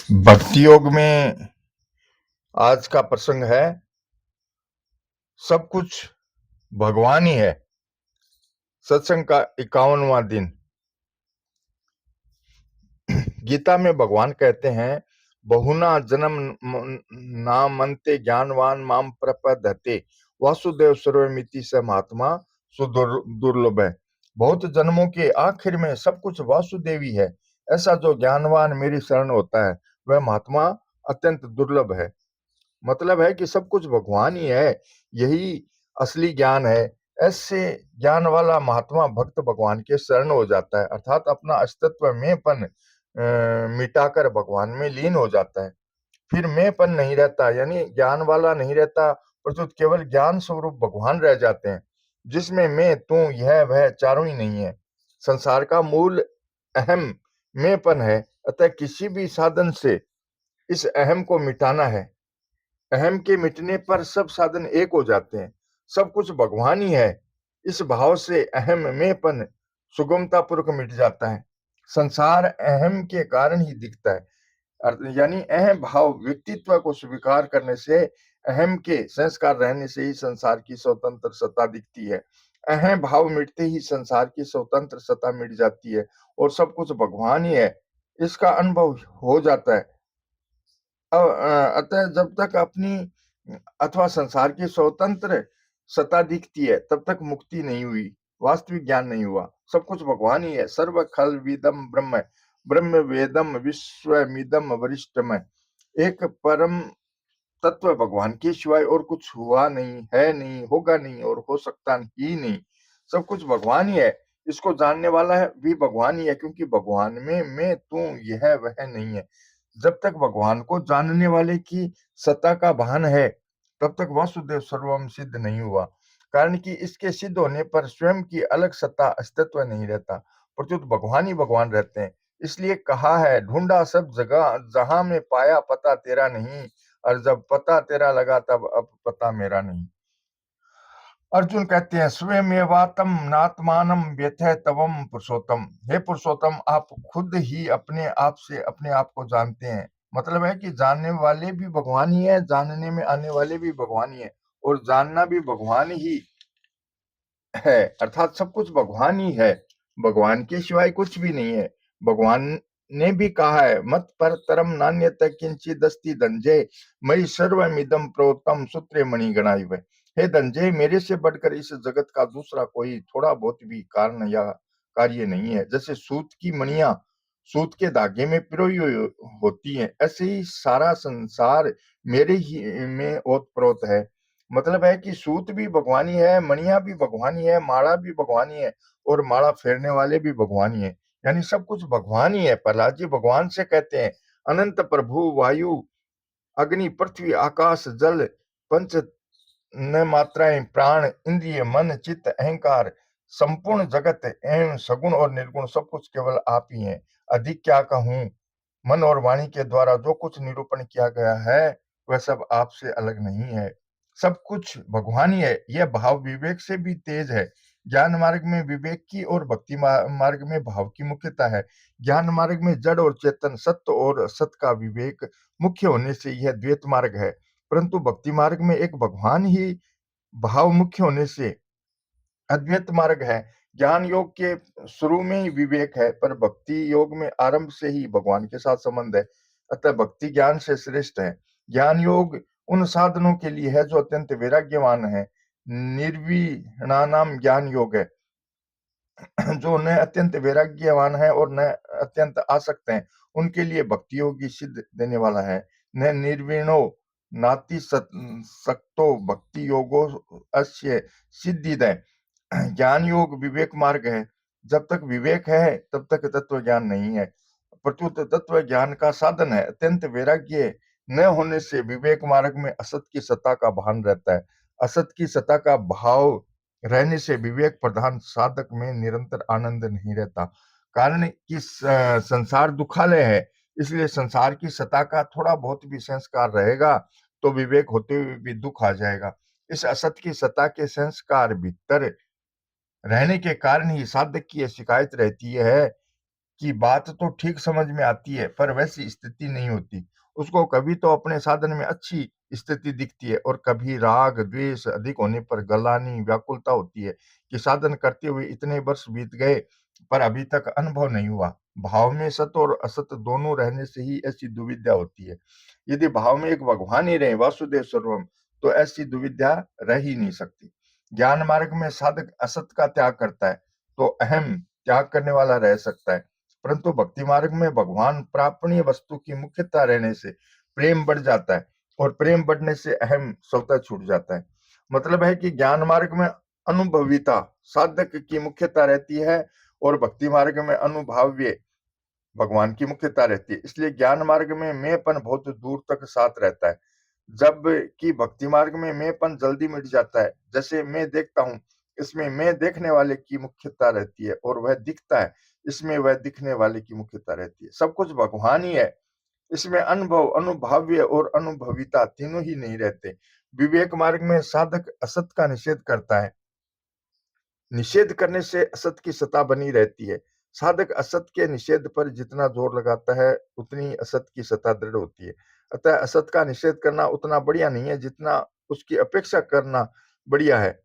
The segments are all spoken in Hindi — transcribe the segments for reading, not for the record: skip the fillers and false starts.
भक्ति योग में आज का प्रसंग है, सब कुछ भगवान ही है। सत्संग का 51वां दिन। गीता में भगवान कहते हैं, बहुना जन्म नामन्ते ज्ञानवान माम प्रपद्यते वासुदेव सर्वमिति स महात्मा सुदुर्लभ है। बहुत जन्मों के आखिर में सब कुछ वासुदेवी है। ऐसा जो ज्ञानवान मेरी शरण होता है वह महात्मा अत्यंत दुर्लभ है। मतलब है कि सब कुछ भगवान ही है, यही असली ज्ञान है। ऐसे ज्ञान वाला महात्मा भक्त भगवान के शरण हो जाता है, अर्थात अपना अस्तित्व मेंपन मिटाकर भगवान में लीन हो जाता है। फिर मेंपन नहीं रहता, यानी ज्ञान वाला नहीं रहता, प्रस्तुत केवल ज्ञान स्वरूप भगवान रह जाते हैं, जिसमें मैं, तू, यह, वह चारों ही नहीं है। संसार का मूल अहम मेंपन है, अतः किसी भी साधन से इस अहम को मिटाना है। अहम के मिटने पर सब साधन एक हो जाते हैं। सब कुछ भगवान ही है, इस भाव से अहम मेंपन सुगमता पूर्वक मिट जाता है। संसार अहम के कारण ही दिखता है, यानी अहम भाव व्यक्तित्व को स्वीकार करने से, अहम के संस्कार रहने से ही संसार की स्वतंत्र सत्ता दिखती है। अहम भाव मिटते ही संसार की स्वतंत्र सत्ता मिट जाती है और सब कुछ भगवान ही है, इसका अनुभव हो जाता है। अतः जब तक अपनी अथवा संसार की स्वतंत्र सत्ता दिखती है, तब तक मुक्ति नहीं हुई, वास्तविक ज्ञान नहीं हुआ। सब कुछ भगवान ही है। सर्व खल विदम ब्रह्म, ब्रह्म वेदम विश्वमिदम वरिष्ठम। एक परम तत्व भगवान के सिवाय और कुछ हुआ नहीं, है नहीं, होगा नहीं और हो सकता ही नहीं। सब कुछ भगवान ही है। इसको जानने वाला है भी भगवान ही है, क्योंकि भगवान में मैं, तू, यह, वह नहीं है। जब तक भगवान को जानने वाले की सत्ता का भान है, तब तक वासुदेव सर्वम सिद्ध नहीं हुआ। कारण कि इसके सिद्ध होने पर स्वयं की अलग सत्ता अस्तित्व नहीं रहता, प्रत्युत भगवान ही भगवान रहते हैं। इसलिए कहा है, ढूंढा सब जगह, जहां में पाया पता तेरा नहीं, और जब पता तेरा लगा तब अब पता मेरा नहीं। अर्जुन कहते हैं, स्वयमेवातम नात्मानम व्यथय तवम पुरुषोत्तम। हे पुरुषोत्तम, आप खुद ही अपने आप से अपने आप को जानते हैं। मतलब है कि जानने वाले भी भगवान ही है, जानने में आने वाले भी भगवान ही है, और जानना भी भगवान ही है, अर्थात सब कुछ भगवान ही है। भगवान के सिवाय कुछ भी नहीं है। भगवान ने भी कहा है, मत परतरम नान्यत किंचिदस्ति धनंजय, मयि सर्वमिदं प्रोक्तम सूत्रे मणिगणा इव। हे धनंजय, मेरे से बढ़कर इस जगत का दूसरा कोई थोड़ा बहुत भी कारण या कार्य नहीं है। जैसे सूत की मणियां सूत के धागे में पिरोई हुई होती हैं, ऐसे ही सारा संसार मेरे ही में ओतप्रोत है। मतलब है कि सूत भी भगवान ही है, मणियां भी भगवान ही है, माला भी भगवान ही है, और माला फेरने वाले भी भगवान ही है। यानी सब कुछ भगवान ही है। प्रहलाद जी भगवान से कहते हैं, अनंत प्रभु वायु अग्नि पृथ्वी आकाश जल पंच न मात्राएं प्राण इंद्रिय मन चित्त अहंकार, संपूर्ण जगत एवं सगुण और निर्गुण सब कुछ केवल आप ही हैं। अधिक क्या कहूं। मन और वाणी के द्वारा जो कुछ निरूपण किया गया है, वह सब आपसे अलग नहीं है। सब कुछ भगवान ही है। यह भाव विवेक से भी तेज है। ज्ञान मार्ग में विवेक की और भक्ति मार्ग में भाव की मुख्यता है। ज्ञान मार्ग में जड़ और चेतन, सत्य और असत का विवेक मुख्य होने से यह द्वैत मार्ग है, परंतु भक्ति मार्ग में एक भगवान ही भाव मुख्य होने से अद्वैत मार्ग है। ज्ञान योग के शुरू में ही विवेक है, पर भक्ति योग में आरंभ से ही भगवान के साथ संबंध है। अतः भक्ति ज्ञान से श्रेष्ठ है। ज्ञान योग उन साधनों के लिए है जो अत्यंत वैराग्यवान है। निर्वीणानाम ज्ञान योग है, जो न अत्यंत वैराग्यवान है और न अत्यंत आसक्त हैं, उनके लिए भक्ति योग ही सिद्ध देने वाला है। न निर्वीणो नाति सक्तो भक्ति योगो अस्य सिद्धिदय। ज्ञान योग विवेक मार्ग है। जब तक विवेक है, तब तक तत्व ज्ञान नहीं है। प्रत्युत तत्व ज्ञान का साधन है। अत्यंत वैराग्य न होने से विवेक मार्ग में असत की सत्ता का भान रहता है। असत की सत्ता का भाव रहने से विवेक प्रधान साधक में निरंतर आनंद नहीं रहता। कारण कि संसार दुखालय है, इसलिए संसार की सत्ता का थोड़ा बहुत भी संस्कार रहेगा तो विवेक होते हुए भी दुख आ जाएगा। इस असत की सत्ता के संस्कार भीतर रहने के कारण ही साधक की यह शिकायत रहती है कि बात तो ठीक समझ में आती है पर वैसी स्थिति नहीं होती। उसको कभी तो अपने साधन में अच्छी स्थिति दिखती है और कभी राग द्वेष अधिक होने पर गलानी व्याकुलता होती है कि साधन करते हुए इतने वर्ष बीत गए पर अभी तक अनुभव नहीं हुआ। भाव में सत और असत दोनों रहने से ही ऐसी दुविधा होती है। यदि भाव में एक भगवान ही रहे वासुदेव सर्वम तो ऐसी दुविधा रह ही नहीं सकती। ज्ञान मार्ग में साधक असत का त्याग करता है तो अहम त्याग करने वाला रह सकता है, परंतु भक्ति मार्ग में भगवान प्रापणीय वस्तु की मुख्यता रहने से प्रेम बढ़ जाता है और प्रेम बढ़ने से अहम स्वतः छूट जाता है। मतलब है कि ज्ञान मार्ग में अनुभविता साधक की मुख्यता रहती है और भक्ति मार्ग में अनुभाव्य भगवान की मुख्यता रहती है। इसलिए ज्ञान मार्ग में मैंपन बहुत दूर तक साथ रहता है, जबकि भक्ति मार्ग में मैंपन जल्दी मिट जाता है। जैसे मैं देखता हूँ, इसमें मैं देखने वाले की मुख्यता रहती है और वह दिखता है, इसमें वह दिखने वाले की मुख्यता रहती है। सब कुछ भगवान ही है, इसमें अनुभव अनुभाव्य और अनुभविता तीनों ही नहीं रहते। विवेक मार्ग में साधक असत का निषेध करता है, निषेध करने से असत की सत्ता बनी रहती है। साधक असत के निषेध पर जितना जोर लगाता है उतनी असत की सत्ता दृढ़ होती है। अतः असत का निषेध करना उतना बढ़िया नहीं है जितना उसकी अपेक्षा करना बढ़िया है।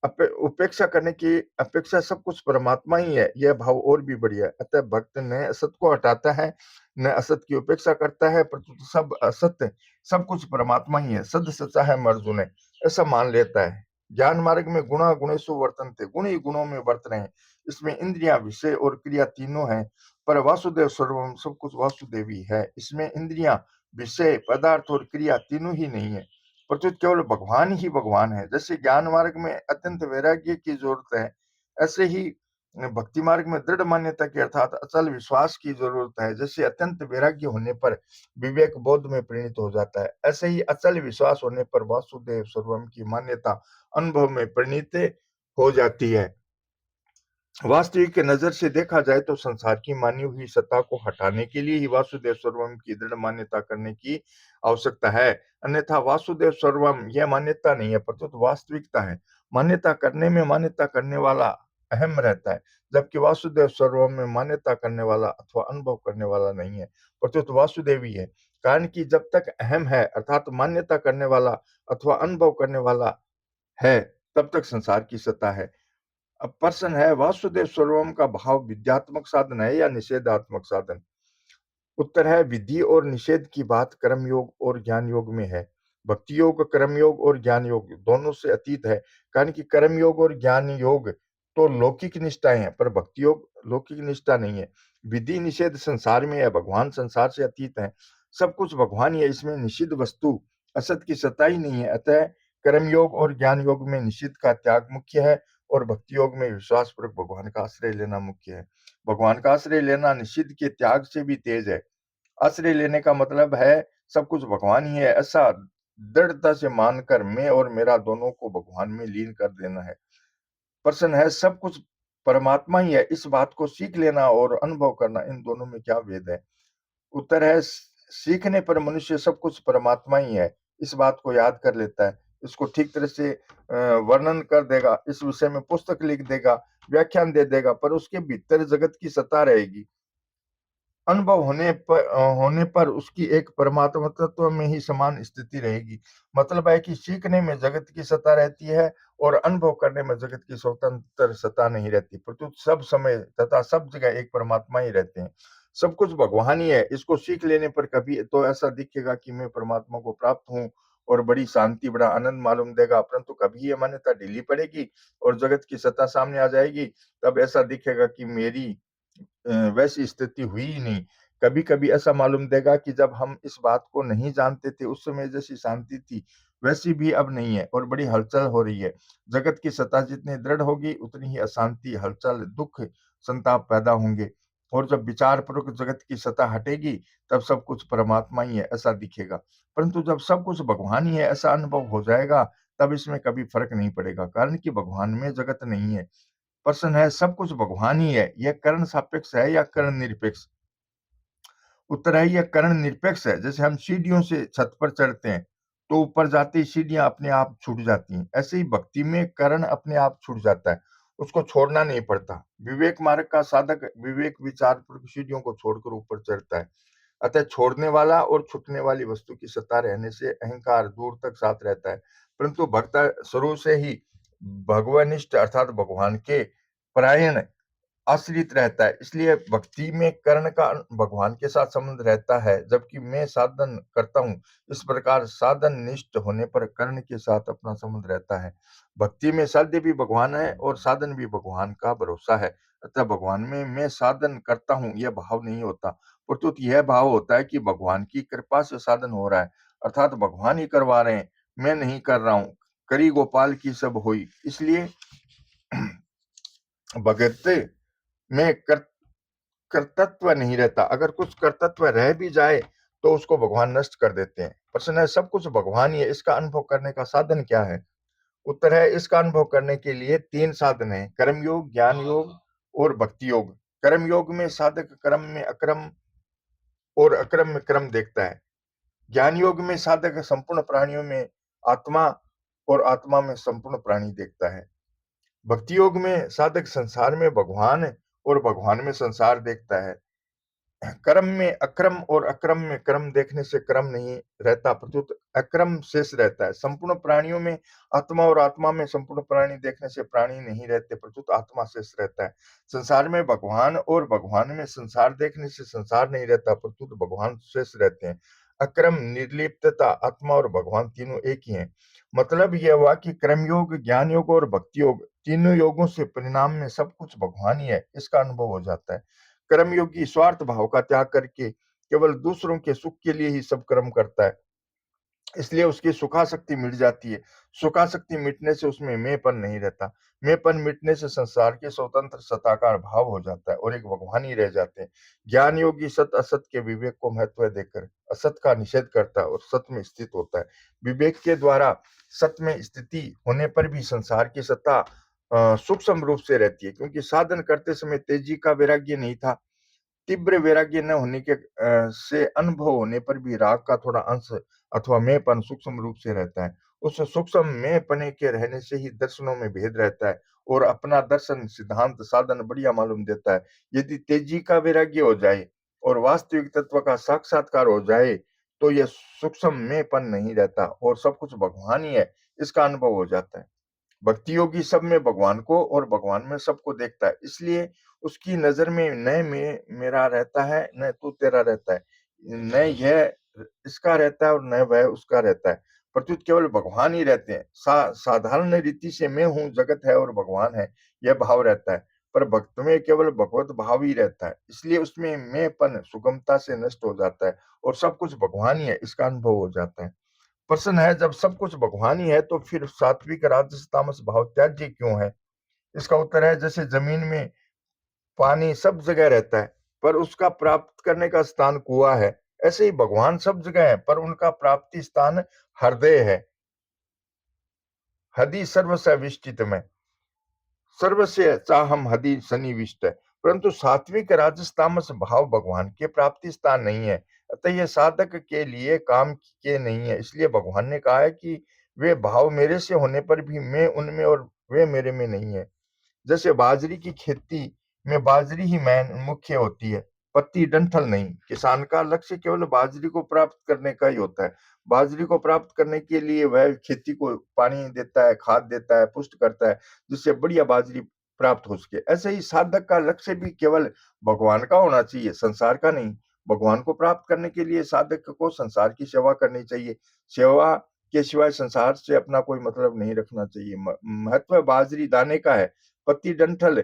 उपेक्षा करने की अपेक्षा सब कुछ परमात्मा ही है, यह भाव और भी बढ़िया है। अतः भक्त न असत को हटाता है न असत की उपेक्षा करता है, परंतु सब असत्य सब कुछ परमात्मा ही है, सद सचा है अर्जुन है, ऐसा मान लेता है। ज्ञान मार्ग में गुणा गुणेशु वर्तन्ते, गुण ही गुणों में वर्त रहे हैं। इसमें इंद्रियां विषय और क्रिया तीनों हैं, पर वासुदेव सर्वम सब कुछ वासुदेवी है। इसमें इंद्रियां विषय पदार्थ और क्रिया तीनों ही नहीं है, प्रत्युत केवल भगवान ही भगवान है। जैसे ज्ञान मार्ग में अत्यंत वैराग्य की जरूरत है, ऐसे ही भक्ति मार्ग में दृढ़ मान्यता की अर्थात अचल विश्वास की जरूरत है। जैसे अत्यंत वैराग्य होने पर विवेक बोध में परिणित हो जाता है, ऐसे ही अचल विश्वास होने पर वासुदेव सर्वम की मान्यता अनुभव में परिणित हो जाती है। वास्तविक नजर से देखा जाए तो संसार की मानी हुई सत्ता को हटाने के लिए ही वासुदेव सर्वम की दृढ़ मान्यता करने की आवश्यकता है। अन्यथा वासुदेव सर्वम यह मान्यता नहीं है, प्रत्युत वास्तविकता है। मान्यता करने में मान्यता करने वाला अहम रहता है, जबकि वासुदेव सर्वम में मान्यता करने वाला अथवा अनुभव करने वाला नहीं है, प्रत्युत वासुदेव ही है। कारण कि जब तक अहम है अर्थात मान्यता करने वाला अथवा अनुभव करने वाला है, तब तक संसार की सत्ता है। अब प्रश्न है, वासुदेव सर्वम का भाव विद्यात्मक साधन है या निषेधात्मक साधन? उत्तर है, विधि और निषेध की बात कर्म योग और ज्ञान योग में है। भक्ति योग कर्म योग और ज्ञान योग दोनों से अतीत है, कारण कि कर्म योग और ज्ञान योग तो लौकिक निष्ठाएं हैं, पर भक्ति योग लौकिक निष्ठा नहीं है। विधि निषेध संसार में है, भगवान संसार से अतीत है। सब कुछ भगवान ही है, इसमें निषिद्ध वस्तु असत की सत्ता ही नहीं है। अतः कर्म योग और ज्ञान योग में निषिद्ध का त्याग मुख्य है और भक्ति योग में विश्वास पूर्वक भगवान का आश्रय लेना मुख्य है। भगवान का आश्रय लेना निषिद्ध के त्याग से भी तेज है। आश्रय लेने का मतलब है सब कुछ भगवान ही है, ऐसा दृढ़ता से मानकर मैं और मेरा दोनों को भगवान में लीन कर देना है। प्रश्न है, सब कुछ परमात्मा ही है, इस बात को सीख लेना और अनुभव करना, इन दोनों में क्या भेद है? उत्तर है, सीखने पर मनुष्य सब कुछ परमात्मा ही है इस बात को याद कर लेता है, इसको ठीक तरह से वर्णन कर देगा, इस विषय में पुस्तक लिख देगा, व्याख्यान दे देगा, पर उसके भीतर जगत की सत्ता रहेगी। अनुभव होने पर उसकी एक परमात्मा तत्व में ही समान स्थिति रहेगी। मतलब है कि सीखने में जगत की सत्ता रहती है और अनुभव करने में जगत की स्वतंत्र सत्ता नहीं रहती, परंतु सब समय तथा सब जगह एक परमात्मा ही रहते हैं। सब कुछ भगवान ही है, इसको सीख लेने पर कभी तो ऐसा दिखेगा कि मैं परमात्मा को प्राप्त हूँ और बड़ी शांति बड़ा आनंद मालूम देगा, परंतु कभी ये मान्यता ढीली पड़ेगी और जगत की सत्ता सामने आ जाएगी, तब ऐसा दिखेगा कि मेरी वैसी स्थिति हुई ही नहीं। कभी कभी ऐसा मालूम देगा कि जब हम इस बात को नहीं जानते थे उस समय जैसी शांति थी वैसी भी अब नहीं है और बड़ी हलचल हो रही है। जगत की सत्ता जितनी दृढ़ होगी उतनी ही अशांति हलचल दुख संताप पैदा होंगे और जब विचार पूर्वक जगत की सत्ता हटेगी तब सब कुछ परमात्मा ही है ऐसा दिखेगा। परंतु जब सब कुछ भगवान ही है ऐसा अनुभव हो जाएगा तब इसमें कभी फर्क नहीं पड़ेगा, कारण कि भगवान में जगत नहीं है। प्रश्न है, सब कुछ भगवान ही है, यह कर्ण सापेक्ष है या कर्ण निरपेक्ष? उत्तर है, यह कर्ण निरपेक्ष है। जैसे हम सीढ़ियों से छत पर चढ़ते हैं तो ऊपर जाते ही सीढ़ियां अपने आप छूट जाती हैं, ऐसे ही भक्ति में कर्ण अपने आप छूट जाता है उसको छोड़ना नहीं पड़ता। विवेक मार्ग का साधक विवेक विचार प्रसिद्धियों को छोड़कर ऊपर चढ़ता है। अतः छोड़ने वाला और छूटने वाली वस्तु की सत्ता रहने से अहंकार दूर तक साथ रहता है, परंतु भक्त शुरू से ही भगवनिष्ठ अर्थात भगवान के परायण आश्रित रहता है। इसलिए भक्ति में कर्ण का भगवान के साथ संबंध रहता है, जबकि मैं साधन करता हूँ। इस प्रकार साधन निष्ठ होने पर कर्ण के साथ अपना संबंध रहता है। भक्ति में साध्य भी भगवान है और साधन भी भगवान का भरोसा है। अतः भगवान में मैं साधन करता हूँ यह भाव नहीं होता, प्रत्युत यह भाव होता है कि भगवान की कृपा से साधन हो रहा है, अर्थात भगवान ही करवा रहे हैं, मैं नहीं कर रहा हूँ। करी गोपाल की सब हुई। इसलिए भगत में कर्तृत्व नहीं रहता। अगर कुछ कर्तृत्व रह भी जाए तो उसको भगवान नष्ट कर देते हैं। प्रश्न है, सब कुछ भगवान ही है, इसका अनुभव करने का साधन क्या है? उत्तर है, इसका अनुभव करने के लिए 3 साधन है: कर्म योग, ज्ञान योग और भक्ति योग। कर्म योग में साधक कर्म में अक्रम और अक्रम में क्रम देखता है। ज्ञान योग में साधक संपूर्ण प्राणियों में आत्मा और आत्मा में संपूर्ण प्राणी देखता है। भक्ति योग में साधक संसार में भगवान और भगवान में संसार देखता है। कर्म में अक्रम और अक्रम में क्रम देखने से क्रम नहीं रहता, प्रत्युत अक्रम शेष रहता है। संपूर्ण प्राणियों में आत्मा और आत्मा में संपूर्ण प्राणी देखने से प्राणी नहीं रहते, प्रत्युत आत्मा शेष रहता है। संसार में भगवान और भगवान में संसार देखने से संसार नहीं रहता, प्रत्युत भगवान शेष रहते हैं। अक्रम, निर्लिप्तता, आत्मा और भगवान तीनों एक ही हैं। मतलब यह हुआ कि कर्म योग, ज्ञान योग और भक्ति योग तीनों योगों से परिणाम में सब कुछ भगवान ही है, इसका अनुभव हो जाता है। कर्मयोगी स्वार्थ भाव का त्याग करके केवल दूसरों के सुख के लिए ही सब कर्म करता है, इसलिए उसकी सुखासक्ति मिट जाती है। सुखासक्ति मिटने से उसमें मैंपन नहीं रहता। मैंपन मिटने से संसार के स्वतंत्र सत्ताकार भाव हो जाता है और एक भगवान ही रह जाते हैं। ज्ञान योगी सत असत के विवेक को महत्व देकर असत का निषेध करता है और सत में स्थित होता है। विवेक के द्वारा सत में स्थिति होने पर भी संसार की सत्ता सूक्ष्म रूप से रहती है, क्योंकि साधन करते समय तेजी का वैराग्य नहीं था। तीव्र वैराग्य न होने के से अनुभव होने पर भी राग का थोड़ा अंश अथवा मैंपन सूक्ष्म रूप से रहता है। उस सूक्ष्म मैंपने के रहने से ही दर्शनों में भेद रहता है और अपना दर्शन सिद्धांत साधन बढ़िया मालूम देता है। यदि तेजी का वैराग्य हो जाए और वास्तविक तत्व का साक्षात्कार हो जाए तो यह सूक्ष्म मैंपन नहीं रहता और सब कुछ भगवान ही है, इसका अनुभव हो जाता है। भक्ति योगी सब में भगवान को और भगवान में सबको देखता है, इसलिए उसकी नजर में न मैं मेरा रहता है, न तू तेरा रहता है, न यह इसका रहता है और न वह उसका रहता है, प्रत्युत केवल भगवान ही रहते हैं। साधारण रीति से मैं हूँ, जगत है और भगवान है, यह भाव रहता है। पर भक्त में केवल भगवत भाव ही रहता है, इसलिए उसमें मैंपन सुगमता से नष्ट हो जाता है और सब कुछ भगवान ही है, इसका अनुभव हो जाता है। प्रश्न है, जब सब कुछ भगवान ही है तो फिर सात्विक राजस तामस भाव त्याज्य क्यों है? इसका उत्तर है, जैसे जमीन में पानी सब जगह रहता है पर उसका प्राप्त करने का स्थान कुआं है, ऐसे ही भगवान सब जगह है पर उनका प्राप्ति स्थान हृदय है। हदि सर्वसविष्टित में सर्वस्य चाहम हदि सन्निविष्ट है, परंतु सात्विक राजस तामस भाव भगवान के प्राप्ति स्थान नहीं है, अतः यह साधक के लिए काम के नहीं है। इसलिए भगवान ने कहा है कि वे भाव मेरे से होने पर भी मैं उनमें और वे मेरे में नहीं है। जैसे बाजरी की खेती में बाजरी ही मैन मुख्य होती है, पत्ती डंठल नहीं। किसान का लक्ष्य केवल बाजरी को प्राप्त करने का ही होता है। बाजरी को प्राप्त करने के लिए वह खेती को पानी देता है, खाद देता है, पुष्ट करता है, जिससे बढ़िया बाजरी प्राप्त हो सके। ऐसे ही साधक का लक्ष्य भी केवल भगवान का होना चाहिए, संसार का नहीं। भगवान को प्राप्त करने के लिए साधक को संसार की सेवा करनी चाहिए। सेवा के सिवाय संसार से अपना कोई मतलब नहीं रखना चाहिए। महत्व बाजरी दाने का है, पत्ती डंठल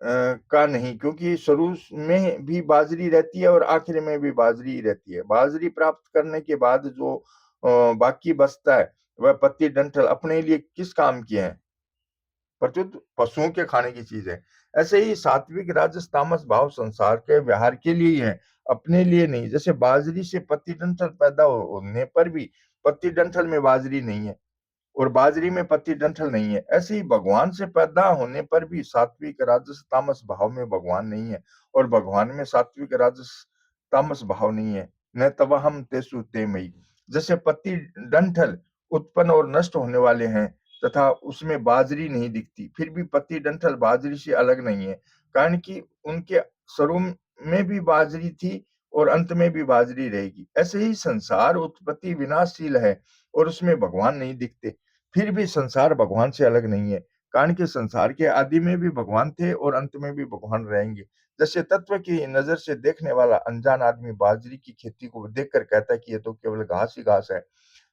का नहीं, क्योंकि शुरू में भी बाजरी रहती है और आखिर में भी बाजरी ही रहती है। बाजरी प्राप्त करने के बाद जो बाकी बचता है वह पत्ती डंठल अपने लिए किस काम की है, प्रत्युत पशुओं के खाने की चीज है। ऐसे ही सात्विक राजस तामस भाव संसार के व्यवहार के लिए ही है, अपने लिए नहीं। जैसे बाजरी से पत्ती डंठल पैदा होने पर भी पत्ती डंठल में बाजरी नहीं है और बाजरी में पत्ती डंठल नहीं है, ऐसे ही भगवान से पैदा होने पर भी सात्विक राजस तामस भाव में भगवान नहीं है और भगवान में सात्विक राजस तामस भाव नहीं है। न तब हम तेसु ते मई। जैसे पत्ती डंठल उत्पन्न और नष्ट होने वाले हैं, तथा उसमें बाजरी नहीं दिखती, फिर भी पत्ती डंठल बाजरी से अलग नहीं है, कारण कि उनके शुरू में भी बाजरी थी और अंत में भी बाजरी रहेगी। ऐसे ही संसार उत्पत्ति विनाशशील है और उसमें भगवान नहीं दिखते, फिर भी संसार भगवान से अलग नहीं है, कारण कि संसार के आदि में भी भगवान थे और अंत में भी भगवान रहेंगे। जैसे तत्व की नजर से देखने वाला अनजान आदमी बाजरी की खेती को देखकर कहता है कि ये तो केवल घास ही घास है,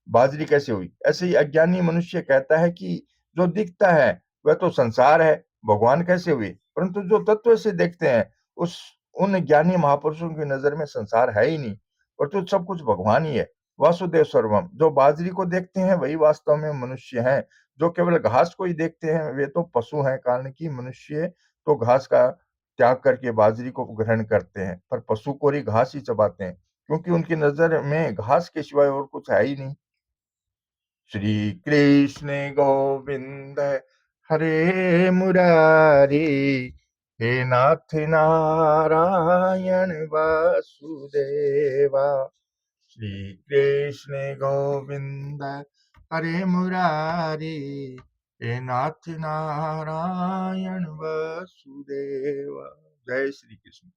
बाजरी कैसे हुई? ऐसे ही अज्ञानी मनुष्य कहता है कि जो दिखता है वह तो संसार है, भगवान कैसे हुए? परंतु जो तत्व से देखते हैं, उस उन ज्ञानी महापुरुषों की नजर में संसार है ही नहीं, परंतु सब कुछ भगवान ही है। वासुदेव सर्वम। जो बाजरी को देखते हैं वही वास्तव में मनुष्य हैं, जो केवल घास को ही देखते हैं वे तो पशु हैं, कारण कि मनुष्य तो घास का त्याग करके बाजरी को ग्रहण करते हैं, पर पशु कोरी घास ही चबाते हैं, क्योंकि उनकी नजर में घास के सिवाय और कुछ है ही नहीं। श्री कृष्ण गोविंद हरे मुरारी, हे नाथ नारायण वासुदेवा। श्री कृष्ण गोविंद हरे मुरारी, हे नाथ नारायण वासुदेवा। जय श्री कृष्ण।